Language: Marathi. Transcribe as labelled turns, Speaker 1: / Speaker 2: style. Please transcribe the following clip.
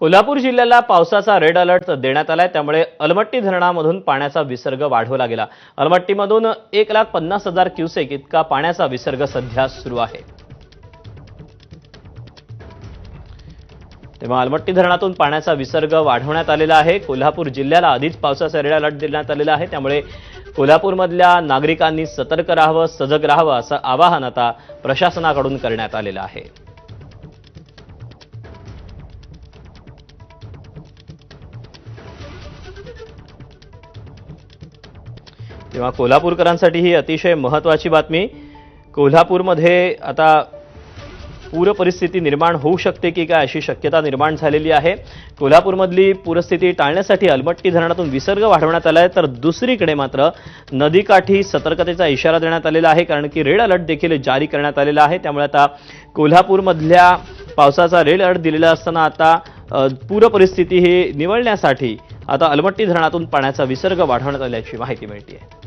Speaker 1: कोल्हापूर जिल्ह्याला पावसाचा रेड अलर्ट देण्यात आलाय, त्यामुळे अलमट्टी धरणामधून पाण्याचा विसर्ग वाढवला गेला। अलमट्टीमधून 1,50,000 क्युसेक इतका पाण्याचा विसर्ग सध्या सुरू आहे। तेव्हा अलमट्टी धरणातून पाण्याचा विसर्ग वाढवण्यात आलेला आहे। कोल्हापूर जिल्ह्याला आधीच पावसाचा रेड अलर्ट देण्यात आलेला आहे, त्यामुळे कोल्हापूरमधल्या नागरिकांनी सतर्क राहावं, सजग राहावं असं आवाहन आता प्रशासनाकडून करण्यात आलेलं आहे। तेव्हा कोल्हापूरकरांसाठी ही अतिशय महत्त्वाची बातमी। कोल्हापूरमध्ये आता पूर परिस्थिती निर्माण होऊ शकते की काय अशी शक्यता निर्माण झालेली आहे। कोल्हापूरमधली पूरस्थिती टाळण्यासाठी अलमट्टी धरणातून विसर्ग वाढवण्यात आला आहे, तर दुसरीकडे मात्र नदीकाठी सतर्कतेचा इशारा देण्यात आलेला आहे, कारण की रेड अलर्ट देखील जारी करण्यात आलेला आहे। त्यामुळे आता कोल्हापूरमधल्या पावसाचा रेड अलर्ट दिलेला असताना आता पूर परिस्थिती ही निवळण्यासाठी आता अलमट्टी धरणातून पाण्याचा विसर्ग वाढवण्यात आल्याची माहिती मिळते आहे।